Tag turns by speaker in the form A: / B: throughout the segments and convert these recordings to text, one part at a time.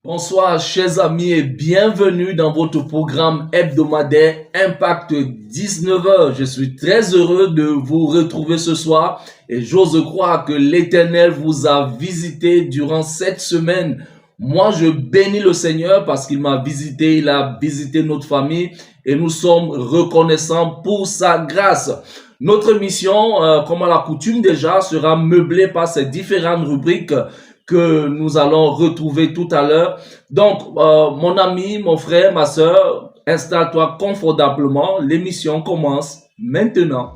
A: Bonsoir chers amis et bienvenue dans votre programme hebdomadaire Impact 19h. Je suis très heureux de vous retrouver ce soir et j'ose croire que l'Éternel vous a visité durant cette semaine. Moi, je bénis le Seigneur parce qu'il m'a visité, il a visité notre famille et nous sommes reconnaissants pour sa grâce. Notre mission, comme à la coutume déjà, sera meublée par ces différentes rubriques que nous allons retrouver tout à l'heure. Donc, mon ami, mon frère, ma sœur, installe-toi confortablement. L'émission commence maintenant.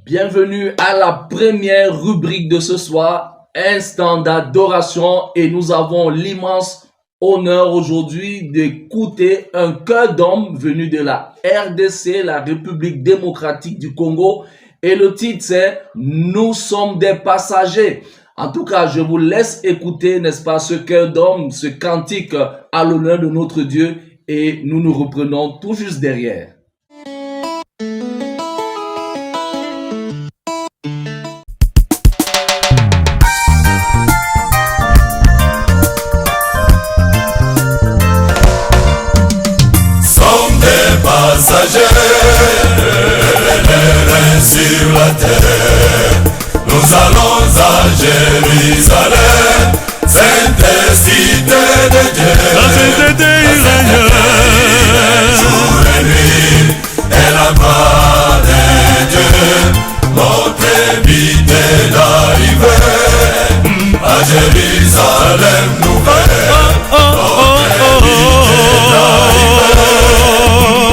A: Bienvenue à la première rubrique de ce soir, Instant d'adoration, et nous avons l'immense honneur aujourd'hui d'écouter un chœur d'hommes venu de la RDC, la République démocratique du Congo, et le titre c'est « Nous sommes des passagers ». En tout cas, je vous laisse écouter, n'est-ce pas, ce chœur d'hommes, ce cantique à l'honneur de notre Dieu, et nous nous reprenons tout juste derrière.
B: Sur la terre, nous allons à Jérusalem, sainte cité de Dieu,
C: la sainteté iranienne,
B: jour et nuit, et la gloire de Dieu, notre but est d'arriver à Jérusalem nouvelle, notre but est d'arriver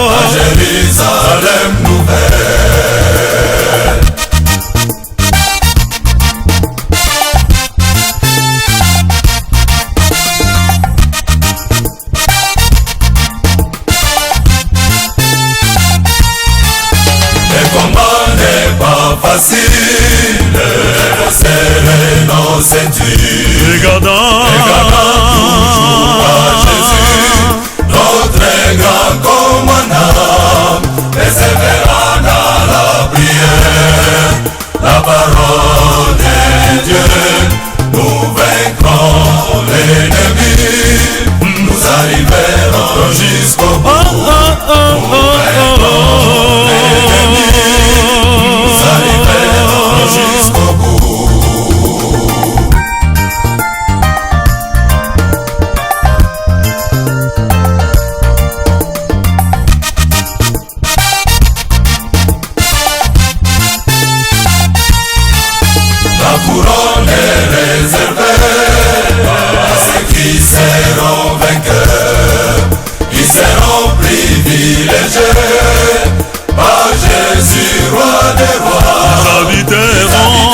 B: à Jérusalem nouvelle. Facile, serrer nos ceintures, regardant toujours à Jésus, notre grand commandant, persévérant dans la prière, la parole de Dieu, nous vaincrons l'ennemi, nous arriverons jusqu'au bout, nous vaincrons l'ennemi. Jusqu'au bout. La couronne est réservée à ceux qui seront vainqueurs, qui seront privilégiés par Jésus, roi des rois.
C: habiteront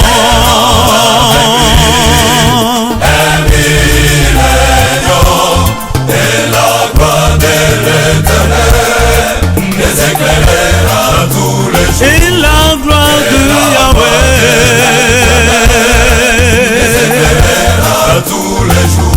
B: un millénium et la gloire de l'Éternel les éclairera tous les jours.
C: et la gloire de Yahweh
B: Les éclairera tous les jours.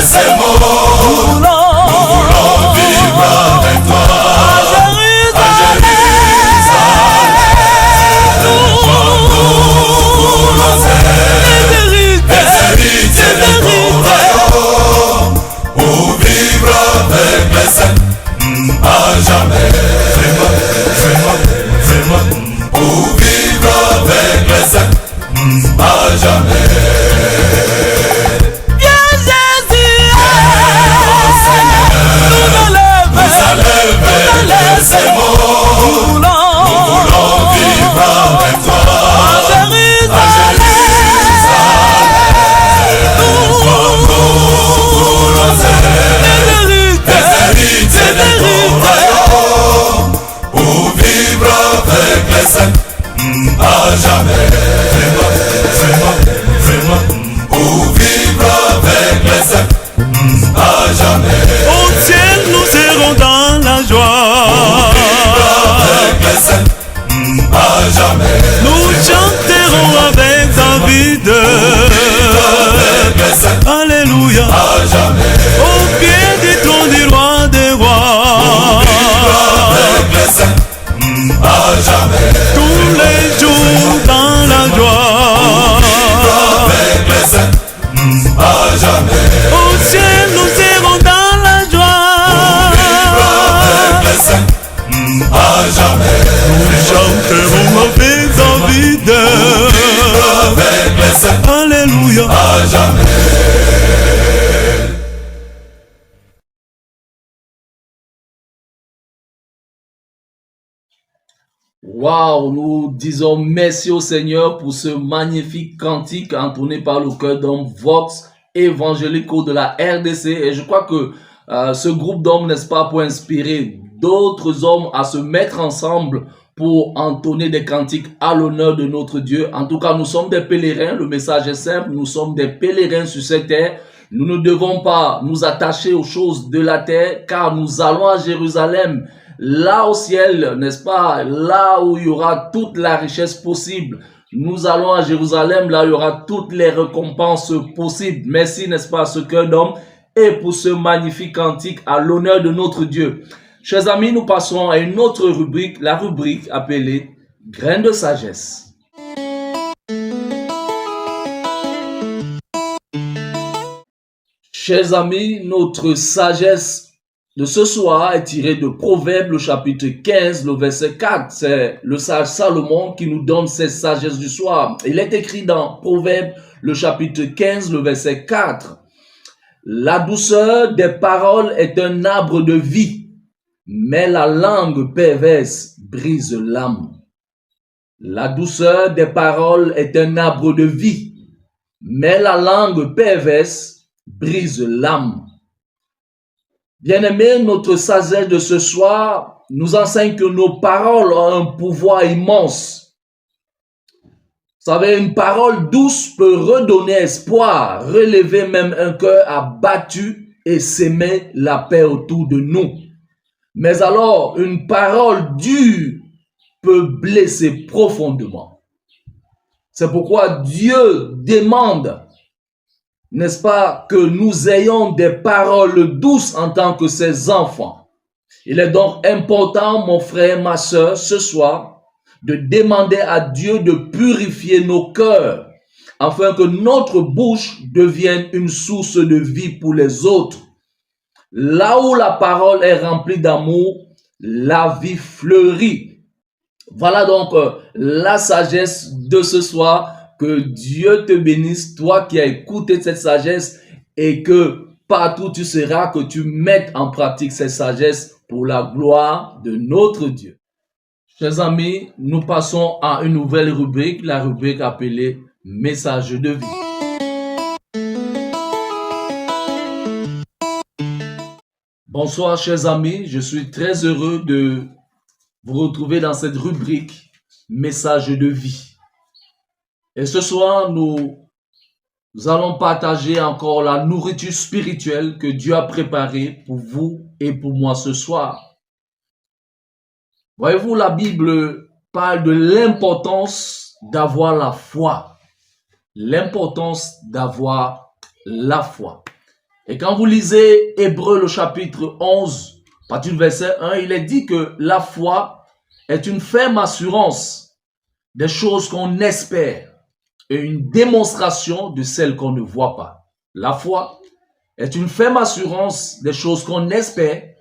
B: Ces mots, nous voulons vivre avec toi à Jérusalem. Nous voulons hériter de ton royaume pour vivre avec les saints à jamais. Pour vivre avec les saints à jamais. Ces mots, nous voulons vivre avec toi à Jérusalem. Nous voulons hériter de ton royaume pour vivre avec les saints à jamais.
A: Waouh, nous disons merci au Seigneur pour ce magnifique cantique entonné par le chœur d'hommes Vox Évangélico de la RDC. Et je crois que ce groupe d'hommes, n'est-ce pas, pour inspirer d'autres hommes à se mettre ensemble pour entonner des cantiques à l'honneur de notre Dieu. En tout cas, nous sommes des pèlerins. Le message est simple. Nous sommes des pèlerins sur cette terre. Nous ne devons pas nous attacher aux choses de la terre, car nous allons à Jérusalem, là au ciel, n'est-ce pas, là où il y aura toute la richesse possible. Nous allons à Jérusalem, là où il y aura toutes les récompenses possibles. Merci, n'est-ce pas, à ce cœur d'homme et pour ce magnifique cantique à l'honneur de notre Dieu. Chers amis, nous passons à une autre rubrique, la rubrique appelée « Graines de sagesse ». Chers amis, notre sagesse de ce soir est tirée de Proverbes, le chapitre 15, le verset 4. C'est le sage Salomon qui nous donne cette sagesse du soir. Il est écrit dans Proverbes, le chapitre 15, le verset 4. La douceur des paroles est un arbre de vie, mais la langue perverse brise l'âme. La douceur des paroles est un arbre de vie, mais la langue perverse brise l'âme. Bien-aimés, notre sagesse de ce soir nous enseigne que nos paroles ont un pouvoir immense. Vous savez, une parole douce peut redonner espoir, relever même un cœur abattu et s'aimer la paix autour de nous. Mais alors, une parole dure peut blesser profondément. C'est pourquoi Dieu demande, n'est-ce pas, que nous ayons des paroles douces en tant que ses enfants. Il est donc important, mon frère, ma soeur, ce soir, de demander à Dieu de purifier nos cœurs, afin que notre bouche devienne une source de vie pour les autres. Là où la parole est remplie d'amour, la vie fleurit. Voilà donc la sagesse de ce soir. Que Dieu te bénisse, toi qui as écouté cette sagesse, et que partout tu seras, que tu mettes en pratique cette sagesse pour la gloire de notre Dieu. Chers amis, nous passons à une nouvelle rubrique, la rubrique appelée « Message de vie ». Bonsoir chers amis, je suis très heureux de vous retrouver dans cette rubrique « Message de vie ». Et ce soir, nous allons partager encore la nourriture spirituelle que Dieu a préparée pour vous et pour moi ce soir. Voyez-vous, la Bible parle de l'importance d'avoir la foi. L'importance d'avoir la foi. Et quand vous lisez Hébreux, le chapitre 11, à partir du verset 1, il est dit que la foi est une ferme assurance des choses qu'on espère et une démonstration de celles qu'on ne voit pas. La foi est une ferme assurance des choses qu'on espère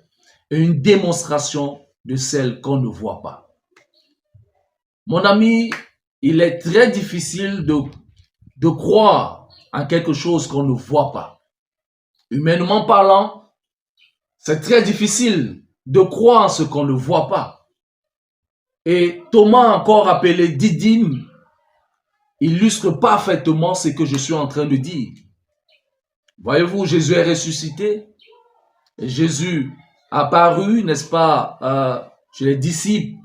A: et une démonstration de celles qu'on ne voit pas. Mon ami, il est très difficile de croire en quelque chose qu'on ne voit pas. Humainement parlant, c'est très difficile de croire en ce qu'on ne voit pas. Et Thomas, encore appelé Didyme, illustre parfaitement ce que je suis en train de dire. Voyez-vous, Jésus est ressuscité. Et Jésus apparu, n'est-ce pas, chez les disciples.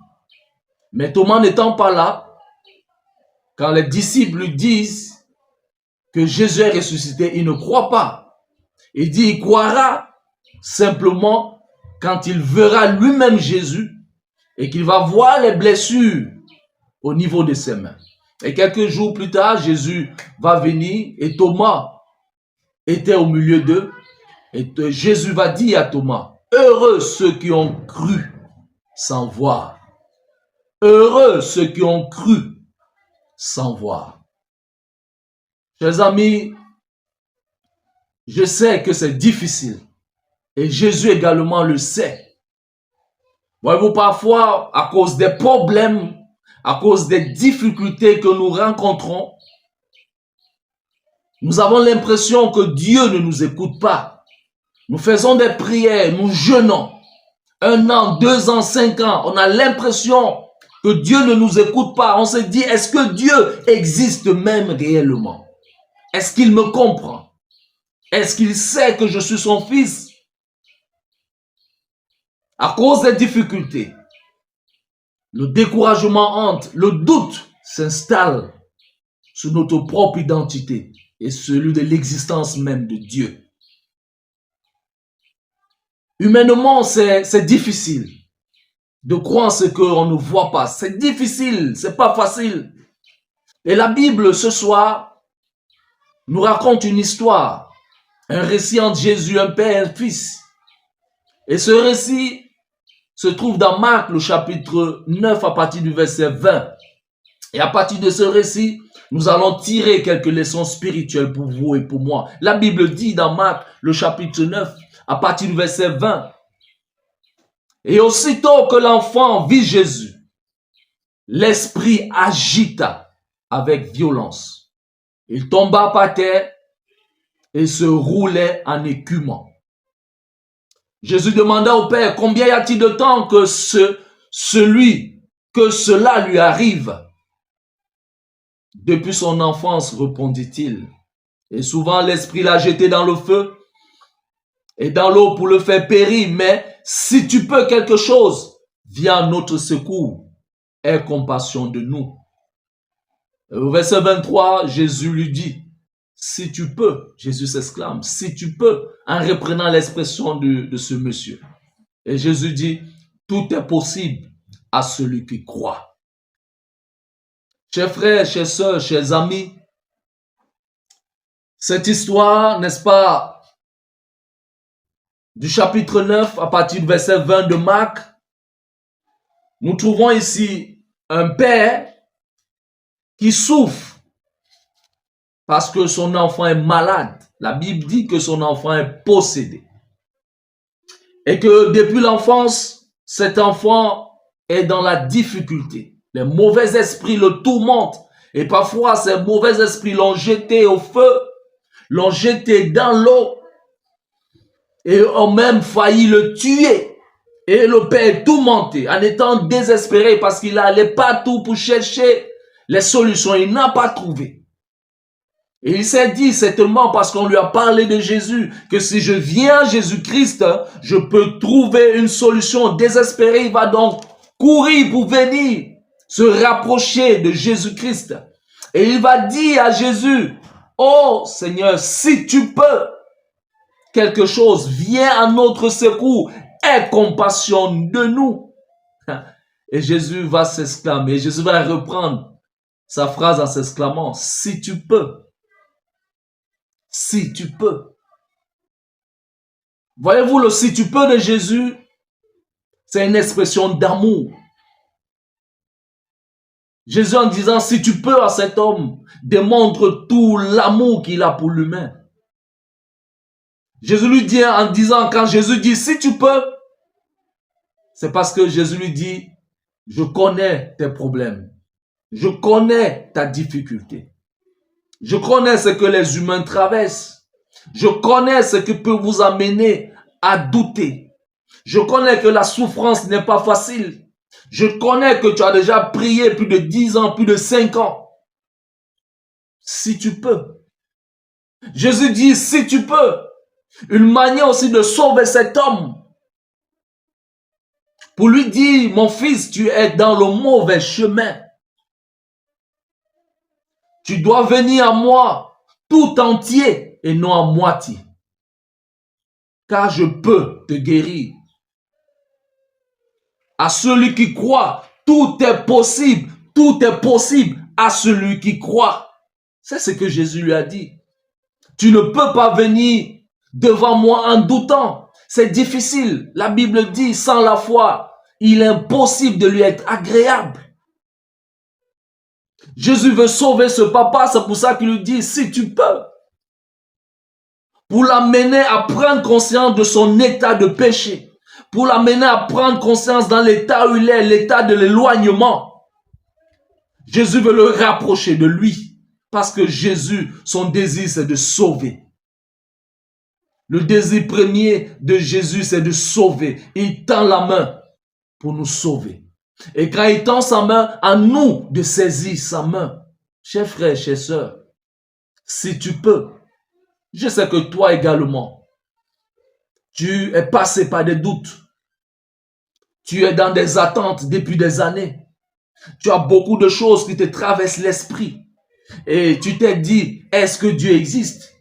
A: Mais Thomas n'étant pas là, quand les disciples lui disent que Jésus est ressuscité, il ne croit pas. Il dit, il croira simplement quand il verra lui-même Jésus et qu'il va voir les blessures au niveau de ses mains. Et quelques jours plus tard, Jésus va venir et Thomas était au milieu d'eux. Et Jésus va dire à Thomas, heureux ceux qui ont cru sans voir. Heureux ceux qui ont cru sans voir. Chers amis, je sais que c'est difficile. Et Jésus également le sait. Voyez-vous, parfois, à cause des problèmes, à cause des difficultés que nous rencontrons, nous avons l'impression que Dieu ne nous écoute pas. Nous faisons des prières, nous jeûnons. 1 an, 2 ans, 5 ans, on a l'impression que Dieu ne nous écoute pas. On se dit, est-ce que Dieu existe même réellement? Est-ce qu'il me comprend? Est-ce qu'il sait que je suis son fils? À cause des difficultés, le découragement hante, le doute s'installe sur notre propre identité et celui de l'existence même de Dieu. Humainement, c'est difficile de croire en ce qu'on ne voit pas. C'est difficile, c'est pas facile. Et la Bible, ce soir, nous raconte une histoire, un récit entre Jésus, un père et un fils. Et ce récit se trouve dans Marc, le chapitre 9, à partir du verset 20. Et à partir de ce récit, nous allons tirer quelques leçons spirituelles pour vous et pour moi. La Bible dit dans Marc, le chapitre 9, à partir du verset 20, « Et aussitôt que l'enfant vit Jésus, l'esprit agita avec violence. Il tomba par terre et se roulait en écumant. Jésus demanda au Père, combien y a-t-il de temps que cela lui arrive? Depuis son enfance, répondit-il. Et souvent l'esprit l'a jeté dans le feu et dans l'eau pour le faire périr. Mais si tu peux quelque chose, viens à notre secours. Aie compassion de nous. Au verset 23, Jésus lui dit, si tu peux, Jésus s'exclame, si tu peux, en reprenant l'expression de ce monsieur. Et Jésus dit, tout est possible à celui qui croit. Chers frères, chers sœurs, chers amis, cette histoire, n'est-ce pas, du chapitre 9 à partir du verset 20 de Marc, nous trouvons ici un père qui souffre parce que son enfant est malade. La Bible dit que son enfant est possédé. Et que depuis l'enfance, cet enfant est dans la difficulté. Les mauvais esprits le tourmentent. Et parfois, ces mauvais esprits l'ont jeté au feu, l'ont jeté dans l'eau et ont même failli le tuer. Et le père est tourmenté en étant désespéré parce qu'il allait partout pour chercher les solutions. Il n'a pas trouvé. Et il s'est dit, c'est tellement parce qu'on lui a parlé de Jésus, que si je viens à Jésus-Christ, je peux trouver une solution. Désespéré, il va donc courir pour venir se rapprocher de Jésus-Christ. Et il va dire à Jésus, oh Seigneur, si tu peux quelque chose, viens à notre secours, aie compassion de nous. Et Jésus va s'exclamer, Jésus va reprendre sa phrase en s'exclamant, si tu peux. Si tu peux. Voyez-vous, le si tu peux de Jésus, c'est une expression d'amour. Jésus en disant si tu peux à cet homme, démontre tout l'amour qu'il a pour l'humain. Jésus lui dit en disant, quand Jésus dit si tu peux, c'est parce que Jésus lui dit, je connais tes problèmes. Je connais ta difficulté. Je connais ce que les humains traversent. Je connais ce qui peut vous amener à douter. Je connais que la souffrance n'est pas facile. Je connais que tu as déjà prié plus de 10 ans, plus de 5 ans. Si tu peux. Jésus dit, si tu peux. Une manière aussi de sauver cet homme. Pour lui dire, mon fils, tu es dans le mauvais chemin. Tu dois venir à moi tout entier et non à moitié. Car je peux te guérir. À celui qui croit, tout est possible. Tout est possible à celui qui croit. C'est ce que Jésus lui a dit. Tu ne peux pas venir devant moi en doutant. C'est difficile. La Bible dit, sans la foi, il est impossible de lui être agréable. Jésus veut sauver ce papa, c'est pour ça qu'il lui dit, si tu peux. Pour l'amener à prendre conscience de son état de péché. Pour l'amener à prendre conscience dans l'état où il est, l'état de l'éloignement. Jésus veut le rapprocher de lui. Parce que Jésus, son désir, c'est de sauver. Le désir premier de Jésus, c'est de sauver. Il tend la main pour nous sauver. Et quand il tend sa main, à nous de saisir sa main. Chers frères, chères sœurs, si tu peux, je sais que toi également, tu es passé par des doutes. Tu es dans des attentes depuis des années. Tu as beaucoup de choses qui te traversent l'esprit. Et tu t'es dit, est-ce que Dieu existe?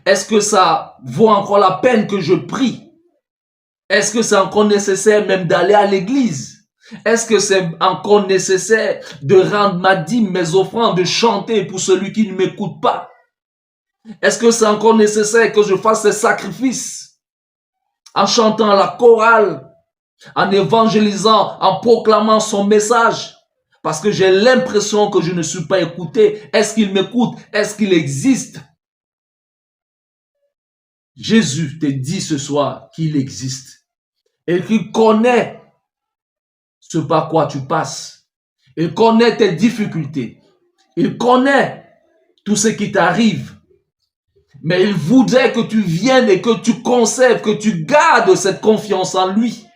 A: Est-ce que ça vaut encore la peine que je prie? Est-ce que c'est encore nécessaire même d'aller à l'église? Est-ce que c'est encore nécessaire de rendre ma dîme, mes offrandes, de chanter pour celui qui ne m'écoute pas? Est-ce que c'est encore nécessaire que je fasse ces sacrifices en chantant à la chorale, en évangélisant, en proclamant son message? Parce que j'ai l'impression que je ne suis pas écouté. Est-ce qu'il m'écoute? Est-ce qu'il existe? Jésus te dit ce soir qu'il existe et qu'il connaît ce par quoi tu passes. Il connaît tes difficultés. Il connaît tout ce qui t'arrive. Mais il voudrait que tu viennes et que tu conserves, que tu gardes cette confiance en lui.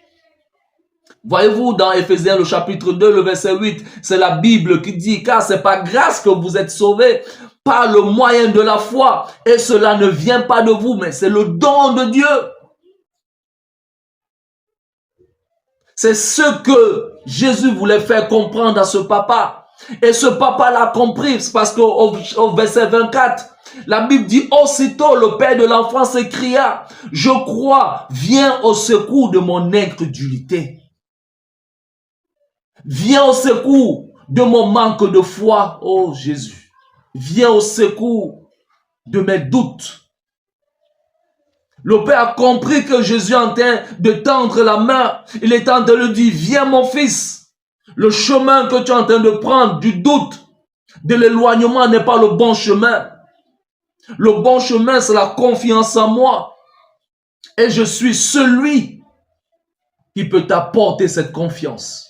A: Voyez-vous, dans Éphésiens, le chapitre 2, le verset 8, c'est la Bible qui dit, car c'est par grâce que vous êtes sauvés par le moyen de la foi. Et cela ne vient pas de vous, mais c'est le don de Dieu. C'est ce que Jésus voulait faire comprendre à ce papa. Et ce papa l'a compris, parce qu'au verset 24, la Bible dit, aussitôt le père de l'enfant s'écria, je crois, viens au secours de mon incrédulité. Viens au secours de mon manque de foi, oh Jésus. Viens au secours de mes doutes. Le père a compris que Jésus est en train de tendre la main. Il est en train de lui dire, viens mon fils. Le chemin que tu es en train de prendre, du doute, de l'éloignement n'est pas le bon chemin. Le bon chemin, c'est la confiance en moi. Et je suis celui qui peut t'apporter cette confiance.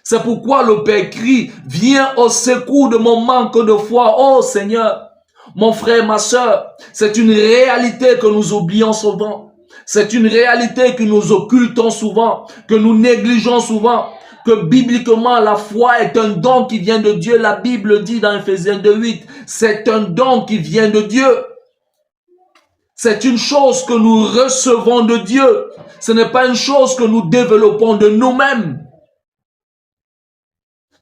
A: C'est pourquoi le Père crie, viens au secours de mon manque de foi. Oh Seigneur, mon frère, ma soeur, c'est une réalité que nous oublions souvent. C'est une réalité que nous occultons souvent, que nous négligeons souvent. Que bibliquement, la foi est un don qui vient de Dieu. La Bible dit dans Éphésiens 2:8, c'est un don qui vient de Dieu. C'est une chose que nous recevons de Dieu. Ce n'est pas une chose que nous développons de nous-mêmes.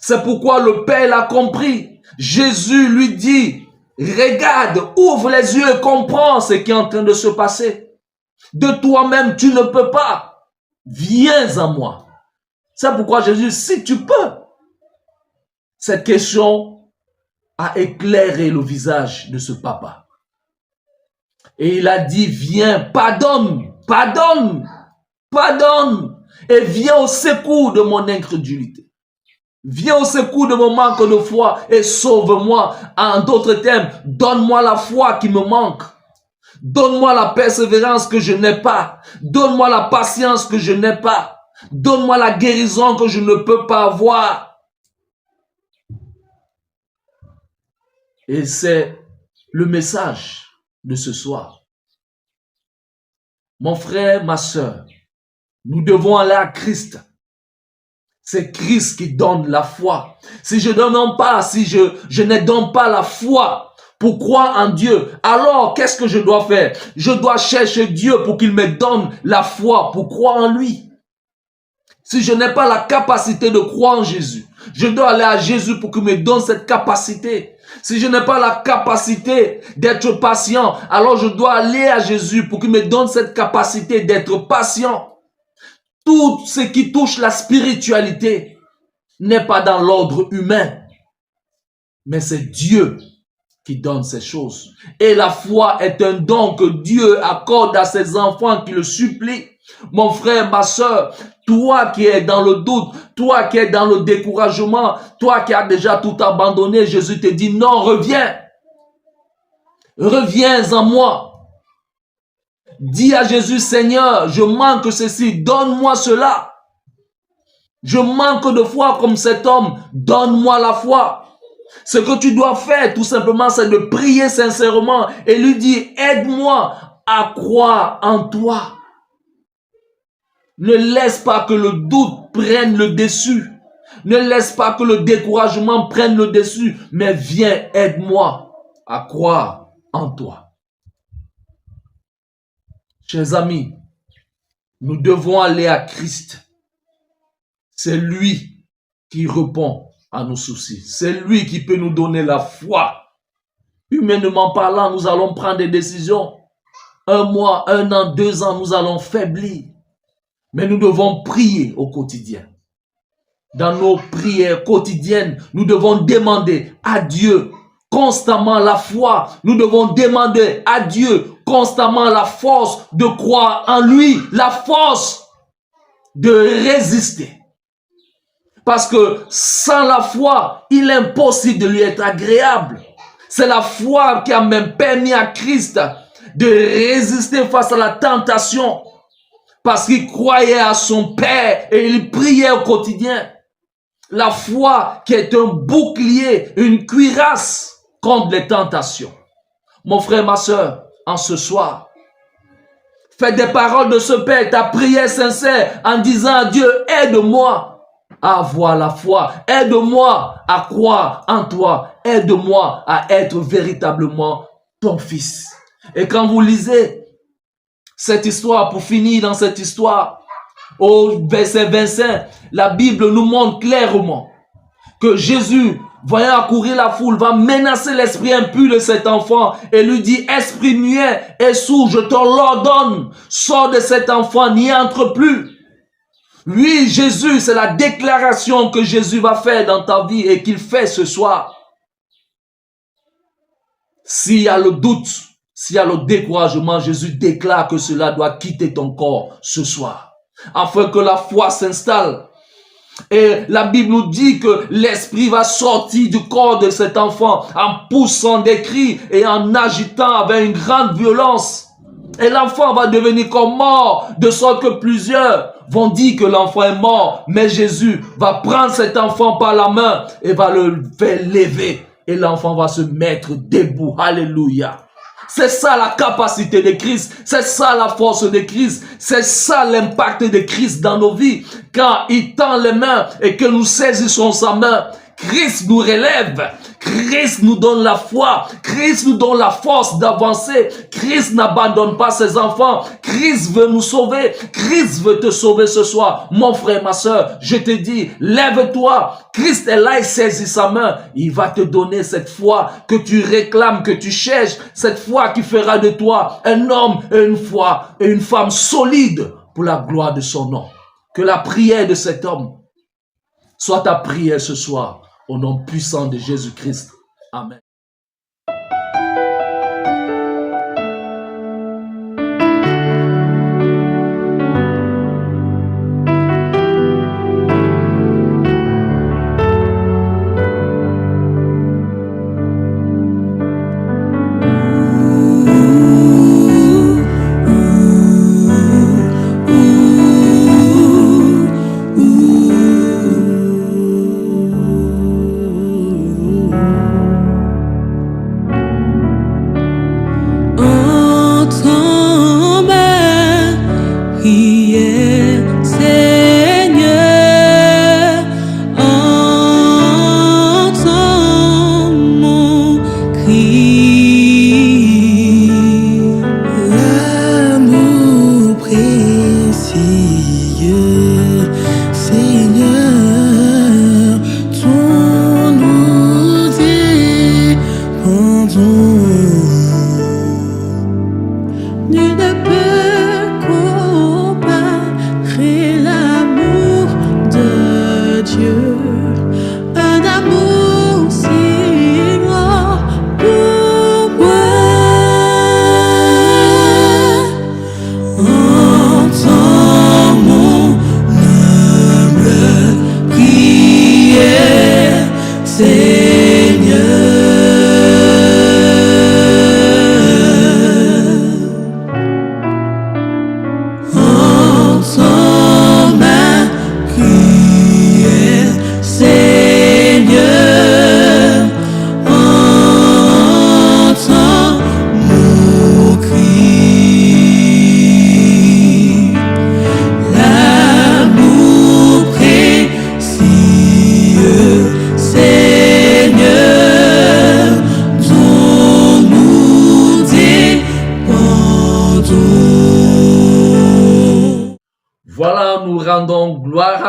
A: C'est pourquoi le Père l'a compris. Jésus lui dit, regarde, ouvre les yeux et comprends ce qui est en train de se passer. De toi-même, tu ne peux pas. Viens à moi. C'est pourquoi Jésus, si tu peux. Cette question a éclairé le visage de ce papa. Et il a dit, viens, pardonne, pardonne, pardonne, et viens au secours de mon incrédulité. Viens au secours de mon manque de foi et sauve-moi. En d'autres termes, donne-moi la foi qui me manque. Donne-moi la persévérance que je n'ai pas. Donne-moi la patience que je n'ai pas. Donne-moi la guérison que je ne peux pas avoir. Et c'est le message de ce soir. Mon frère, ma soeur, nous devons aller à Christ. C'est Christ qui donne la foi. Si je ne donne pas, si je ne donne pas la foi pour croire en Dieu, alors qu'est-ce que je dois faire? Je dois chercher Dieu pour qu'il me donne la foi pour croire en lui. Si je n'ai pas la capacité de croire en Jésus, je dois aller à Jésus pour qu'il me donne cette capacité. Si je n'ai pas la capacité d'être patient, alors je dois aller à Jésus pour qu'il me donne cette capacité d'être patient. Tout ce qui touche la spiritualité n'est pas dans l'ordre humain, mais c'est Dieu qui donne ces choses. Et la foi est un don que Dieu accorde à ses enfants qui le supplient. Mon frère, ma soeur, toi qui es dans le doute, toi qui es dans le découragement, toi qui as déjà tout abandonné, Jésus te dit non, reviens. Reviens en moi. Dis à Jésus, Seigneur, je manque ceci, donne-moi cela. Je manque de foi comme cet homme, donne-moi la foi. Ce que tu dois faire, tout simplement, c'est de prier sincèrement et lui dire, aide-moi à croire en toi. Ne laisse pas que le doute prenne le dessus. Ne laisse pas que le découragement prenne le dessus, mais viens, aide-moi à croire en toi. Chers amis, nous devons aller à Christ. C'est lui qui répond à nos soucis. C'est lui qui peut nous donner la foi. Humainement parlant, nous allons prendre des décisions. 1 mois, 1 an, 2 ans, nous allons faiblir. Mais nous devons prier au quotidien. Dans nos prières quotidiennes, nous devons demander à Dieu constamment la foi. Nous devons demander à Dieu constamment la force de croire en lui, la force de résister. Parce que sans la foi, il est impossible de lui être agréable. C'est la foi qui a même permis à Christ de résister face à la tentation. Parce qu'il croyait à son Père et il priait au quotidien. La foi qui est un bouclier, une cuirasse contre les tentations. Mon frère, ma soeur, en ce soir, fais des paroles de ce Père, ta prière sincère en disant à Dieu, aide-moi à avoir la foi, aide-moi à croire en toi, aide-moi à être véritablement ton fils. Et quand vous lisez cette histoire, pour finir dans cette histoire, au verset 25, la Bible nous montre clairement que Jésus, voyant accourir la foule, va menacer l'esprit impur de cet enfant et lui dit, esprit muet et sourd, je te l'ordonne, sors de cet enfant, n'y entre plus. Oui, Jésus, c'est la déclaration que Jésus va faire dans ta vie et qu'il fait ce soir. S'il y a le doute, s'il y a le découragement, Jésus déclare que cela doit quitter ton corps ce soir, afin que la foi s'installe. Et la Bible nous dit que l'esprit va sortir du corps de cet enfant en poussant des cris et en agitant avec une grande violence. Et l'enfant va devenir comme mort, de sorte que plusieurs vont dire que l'enfant est mort. Mais Jésus va prendre cet enfant par la main et va le faire lever. Et l'enfant va se mettre debout. Alléluia. C'est ça la capacité de Christ. C'est ça la force de Christ. C'est ça l'impact de Christ dans nos vies. Quand il tend les mains et que nous saisissons sa main, Christ nous relève. Christ nous donne la foi. Christ nous donne la force d'avancer. Christ n'abandonne pas ses enfants. Christ veut nous sauver. Christ veut te sauver ce soir. Mon frère, ma soeur, je te dis, lève-toi. Christ est là, il saisit sa main. Il va te donner cette foi que tu réclames, que tu cherches. Cette foi qui fera de toi un homme et une femme solide pour la gloire de son nom. Que la prière de cet homme soit ta prière ce soir. Au nom puissant de Jésus-Christ. Amen.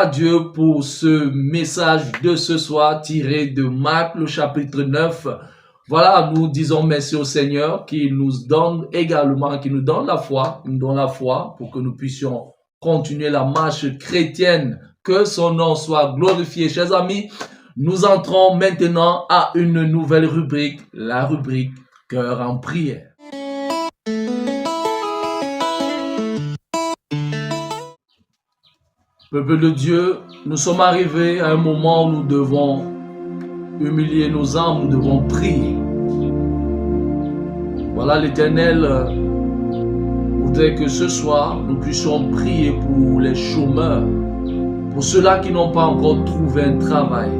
A: à Dieu pour ce message de ce soir tiré de Marc, le chapitre 9. Voilà, nous disons merci au Seigneur qui nous donne également, qui nous donne la foi, pour que nous puissions continuer la marche chrétienne. Que son nom soit glorifié. Chers amis, nous entrons maintenant à une nouvelle rubrique, la rubrique Cœur en prière. Peuple de Dieu, nous sommes arrivés à un moment où nous devons humilier nos âmes, nous devons prier. Voilà, l'Éternel voudrait que ce soir, nous puissions prier pour les chômeurs, pour ceux-là qui n'ont pas encore trouvé un travail,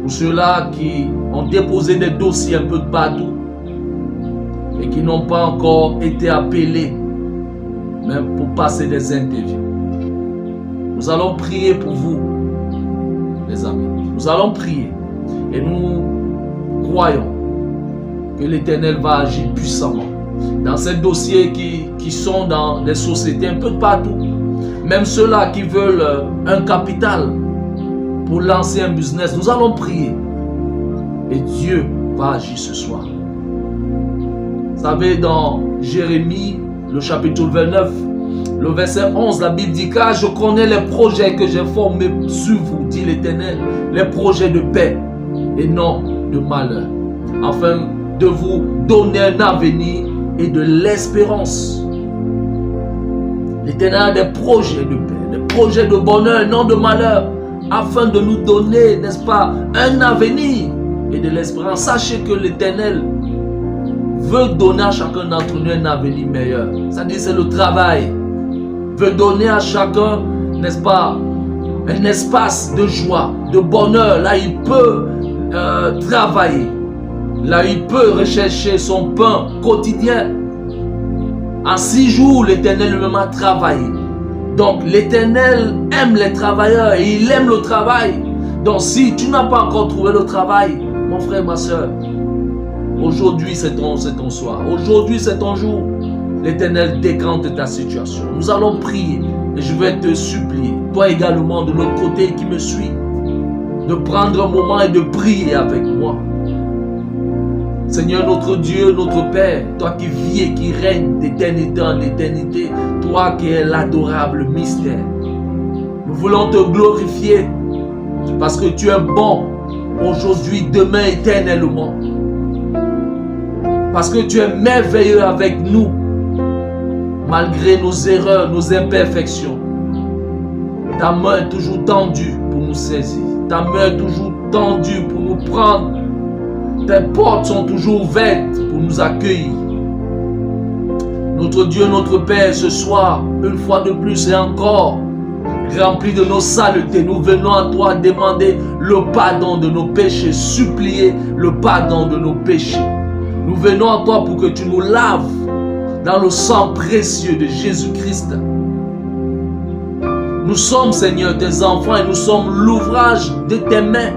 A: pour ceux-là qui ont déposé des dossiers un peu de partout et qui n'ont pas encore été appelés, même pour passer des interviews. Nous allons prier pour vous, les amis. Nous allons prier et nous croyons que l'Éternel va agir puissamment dans ces dossiers qui sont dans des sociétés un peu de partout. Même ceux-là qui veulent un capital pour lancer un business, nous allons prier et Dieu va agir ce soir. Vous savez, dans Jérémie, le chapitre 29, le verset 11, la Bible dit: car je connais les projets que j'ai formés sur vous, dit l'Éternel, les projets de paix et non de malheur, afin de vous donner un avenir et de l'espérance. L'Éternel a des projets de paix, des projets de bonheur, non de malheur, afin de nous donner, n'est-ce pas, un avenir et de l'espérance. Sachez que l'Éternel veut donner à chacun d'entre nous un avenir meilleur. C'est-à-dire, c'est le travail. Veut donner à chacun, n'est-ce pas, un espace de joie, de bonheur. Là, il peut travailler. Là, il peut rechercher son pain quotidien. En 6 jours, l'Éternel lui-même a travaillé. Donc, l'Éternel aime les travailleurs et il aime le travail. Donc, si tu n'as pas encore trouvé le travail, mon frère, ma soeur, aujourd'hui, c'est ton soir. Aujourd'hui, c'est ton jour. L'Éternel décante ta situation. Nous allons prier et je vais te supplier, toi également de l'autre côté qui me suis, de prendre un moment et de prier avec moi. Seigneur notre Dieu, notre Père, toi qui vis et qui règnes d'éternité en éternité, toi qui es l'adorable mystère. Nous voulons te glorifier parce que tu es bon aujourd'hui, demain, éternellement. Parce que tu es merveilleux avec nous, malgré nos erreurs, nos imperfections. Ta main est toujours tendue pour nous saisir. Ta main est toujours tendue pour nous prendre. Tes portes sont toujours ouvertes pour nous accueillir. Notre Dieu, notre Père, ce soir, une fois de plus et encore, remplis de nos saletés, nous venons à toi demander le pardon de nos péchés, supplier le pardon de nos péchés. Nous venons à toi pour que tu nous laves dans le sang précieux de Jésus-Christ. Nous sommes, Seigneur, tes enfants et nous sommes l'ouvrage de tes mains.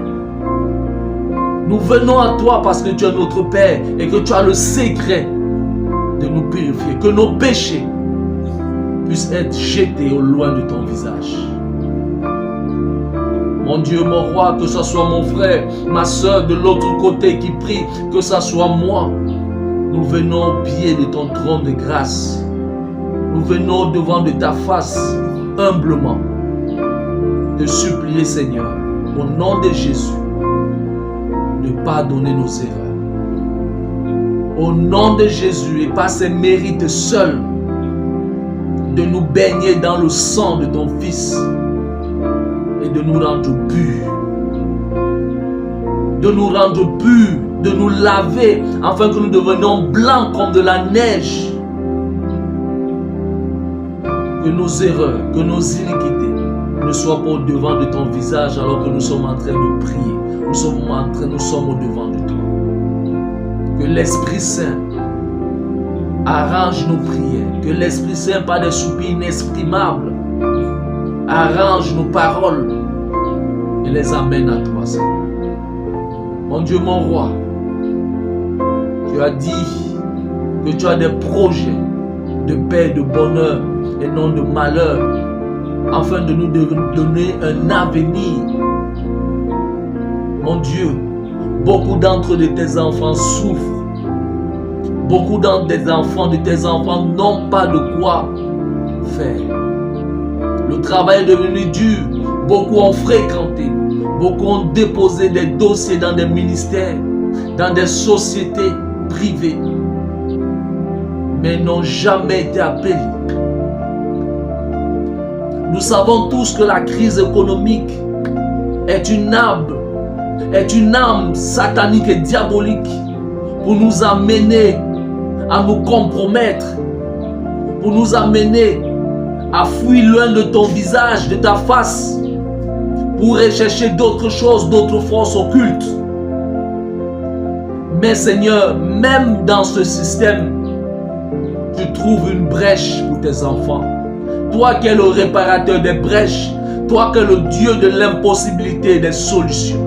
A: Nous venons à toi parce que tu es notre Père et que tu as le secret de nous purifier, que nos péchés puissent être jetés au loin de ton visage. Mon Dieu, mon roi, que ce soit mon frère, ma soeur de l'autre côté qui prie, que ce soit moi, nous venons au pied de ton trône de grâce. Nous venons devant de ta face, humblement, te supplier, Seigneur, au nom de Jésus, de pardonner nos erreurs. Au nom de Jésus et par ses mérites seuls, de nous baigner dans le sang de ton Fils et de nous rendre purs. De nous rendre purs, de nous laver afin que nous devenions blancs comme de la neige. Que nos erreurs, que nos iniquités ne soient pas au devant de ton visage alors que nous sommes en train de prier. Nous sommes au devant de toi. Que l'Esprit Saint arrange nos prières. Que l'Esprit Saint, par des soupirs inexprimables, arrange nos paroles et les amène à toi, Seigneur. Mon Dieu, mon roi, tu as dit que tu as des projets de paix, de bonheur et non de malheur, afin de nous donner un avenir. Mon Dieu, beaucoup d'entre tes enfants souffrent. Beaucoup de tes enfants n'ont pas de quoi faire. Le travail est devenu dur. Beaucoup ont fréquenté. Beaucoup ont déposé des dossiers dans des ministères, dans des sociétés privées, mais n'ont jamais été appelés. Nous savons tous que la crise économique est une arme satanique et diabolique pour nous amener à nous compromettre, pour nous amener à fuir loin de ton visage, de ta face, pour rechercher d'autres choses, d'autres forces occultes. Mais Seigneur, même dans ce système, tu trouves une brèche pour tes enfants. Toi qui es le réparateur des brèches, toi qui es le Dieu de l'impossibilité et des solutions.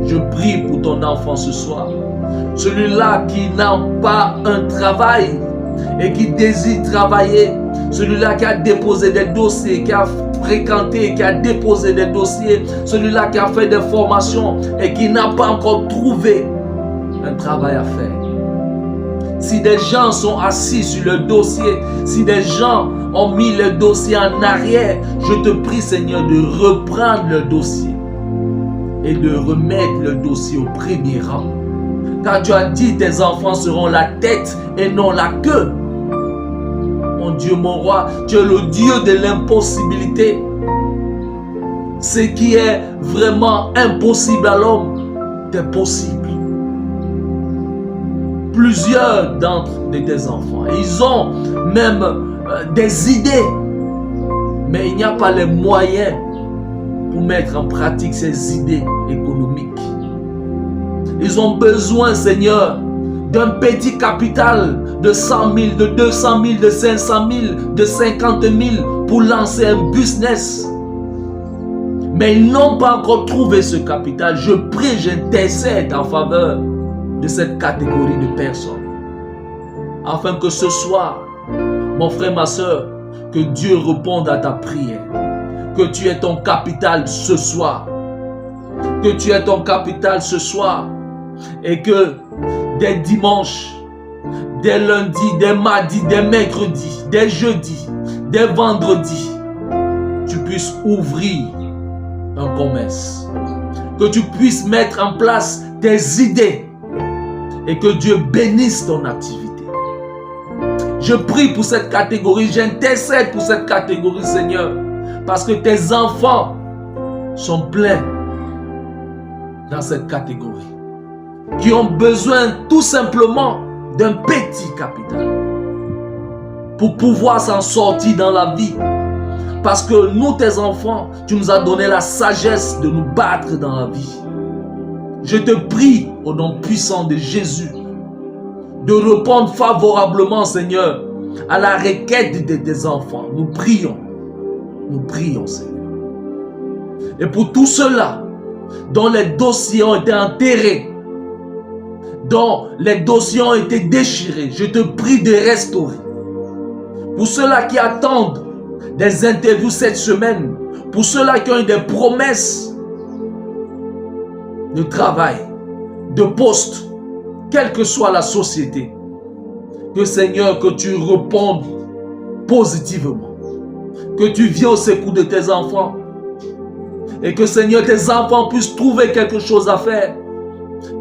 A: Je prie pour ton enfant ce soir. Celui-là qui n'a pas un travail et qui désire travailler. Celui-là qui a déposé des dossiers, qui a fréquenté, qui a déposé des dossiers. Celui-là qui a fait des formations et qui n'a pas encore trouvé un travail à faire. Si des gens sont assis sur le dossier, si des gens ont mis le dossier en arrière, je te prie Seigneur de reprendre le dossier et de remettre le dossier au premier rang. Car tu as dit tes enfants seront la tête et non la queue. Mon Dieu, mon roi, tu es le Dieu de l'impossibilité. Ce qui est vraiment impossible à l'homme, c'est possible. Plusieurs d'entre tes enfants, ils ont même des idées, mais il n'y a pas les moyens pour mettre en pratique ces idées économiques. Ils ont besoin, Seigneur, d'un petit capital de 100 000, de 200 000, de 500 000, de 50 000 pour lancer un business. Mais ils n'ont pas encore trouvé ce capital. Je prie, j'intercède en faveur de cette catégorie de personnes. Afin que ce soir, mon frère, ma soeur, que Dieu réponde à ta prière. Que tu aies ton capital ce soir. Que tu aies ton capital ce soir. Et que des dimanches, des lundis, des mardis, des mercredis, des jeudis, des vendredis, tu puisses ouvrir un commerce. Que tu puisses mettre en place tes idées. Et que Dieu bénisse ton activité. Je prie pour cette catégorie, j'intercède pour cette catégorie, Seigneur, parce que tes enfants sont pleins dans cette catégorie, qui ont besoin tout simplement d'un petit capital pour pouvoir s'en sortir dans la vie. Parce que nous, tes enfants, tu nous as donné la sagesse de nous battre dans la vie. Je te prie, au nom puissant de Jésus, de répondre favorablement, Seigneur, à la requête de tes enfants. Nous prions, Seigneur. Et pour tous ceux-là, dont les dossiers ont été enterrés, dont les dossiers ont été déchirés, je te prie de restaurer. Pour ceux-là qui attendent des interviews cette semaine, pour ceux-là qui ont eu des promesses de travail, de poste, quelle que soit la société, que Seigneur, que tu répondes positivement, que tu viennes au secours de tes enfants, et que Seigneur, tes enfants puissent trouver quelque chose à faire,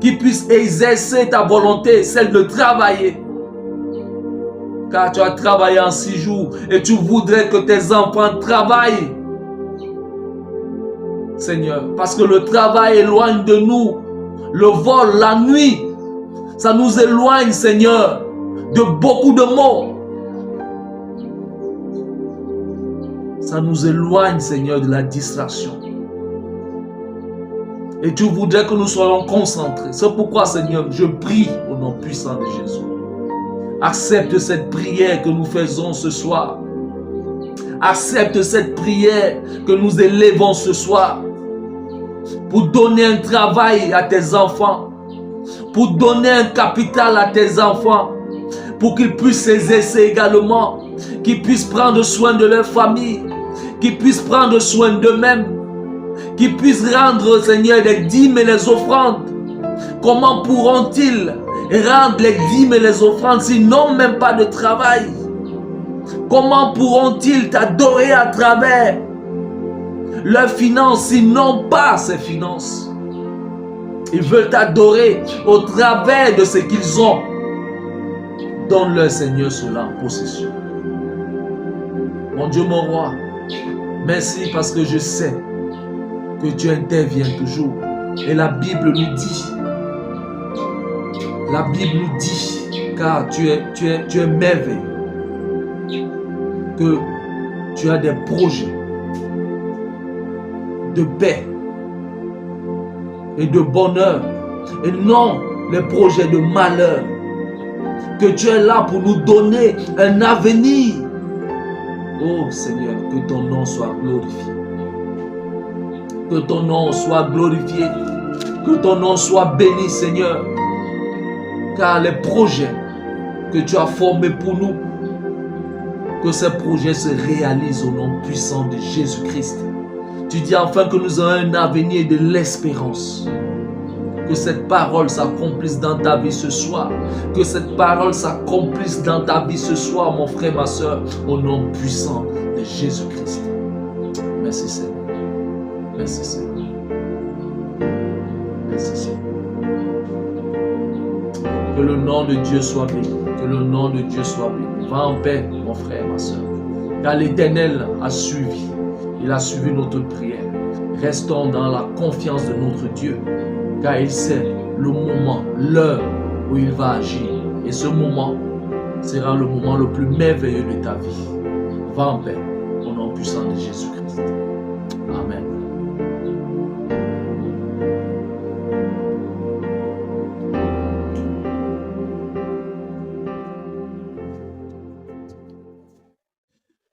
A: qu'ils puissent exercer ta volonté, celle de travailler. Car tu as travaillé en 6 jours et tu voudrais que tes enfants travaillent. Seigneur, parce que le travail éloigne de nous. Le vol, la nuit, ça nous éloigne, Seigneur, de beaucoup de maux. Ça nous éloigne, Seigneur, de la distraction. Et tu voudrais que nous soyons concentrés. C'est pourquoi, Seigneur, je prie au nom puissant de Jésus. Accepte cette prière que nous faisons ce soir. Accepte cette prière que nous élevons ce soir. Pour donner un travail à tes enfants. Pour donner un capital à tes enfants. Pour qu'ils puissent s'exercer également. Qu'ils puissent prendre soin de leur famille. qui puissent prendre soin d'eux-mêmes, qui puissent rendre, Seigneur, les dîmes et les offrandes. Comment pourront-ils rendre les dîmes et les offrandes s'ils n'ont même pas de travail? Comment pourront-ils t'adorer à travers leurs finances s'ils n'ont pas ces finances? Ils veulent t'adorer au travers de ce qu'ils ont. Donne-leur, Seigneur, cela en possession. Mon Dieu, mon roi, merci parce que je sais que tu interviens toujours. Et la Bible nous dit, car tu es merveilleux, que tu as des projets de paix et de bonheur, et non les projets de malheur, que tu es là pour nous donner un avenir. Oh Seigneur, que ton nom soit glorifié. Que ton nom soit glorifié. Que ton nom soit béni, Seigneur. Car les projets que tu as formés pour nous, que ces projets se réalisent au nom puissant de Jésus-Christ. Tu dis enfin que nous avons un avenir et de l'espérance. Que cette parole s'accomplisse dans ta vie ce soir. Que cette parole s'accomplisse dans ta vie ce soir, mon frère, ma soeur, au nom puissant de Jésus-Christ. Merci Seigneur. Merci Seigneur. Merci Seigneur. Que le nom de Dieu soit béni. Que le nom de Dieu soit béni. Va en paix, mon frère, ma soeur. Car l'Éternel a suivi. Il a suivi notre prière. Restons dans la confiance de notre Dieu. Car il sait le moment, l'heure où il va agir. Et ce moment sera le moment le plus merveilleux de ta vie. Va en paix, au nom puissant de Jésus-Christ. Amen.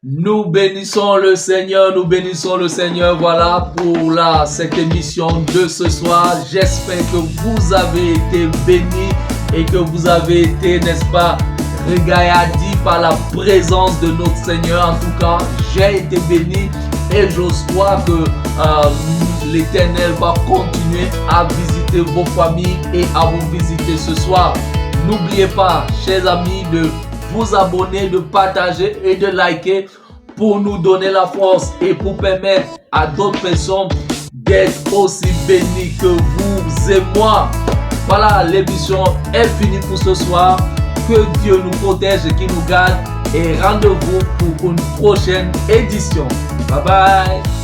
A: Nous bénissons le Seigneur, voilà pour cette émission de ce soir. J'espère que vous avez été bénis et que vous avez été, n'est-ce pas, regardés par la présence de notre Seigneur. En tout cas, j'ai été béni et j'ose croire que l'Éternel va continuer à visiter vos familles et à vous visiter ce soir. N'oubliez pas, chers amis, de vous abonner, de partager et de liker pour nous donner la force et pour permettre à d'autres personnes d'être aussi bénies que vous et moi. Voilà, l'émission est finie pour ce soir. Que Dieu nous protège et qu'il nous garde. Et rendez-vous pour une prochaine édition. Bye bye.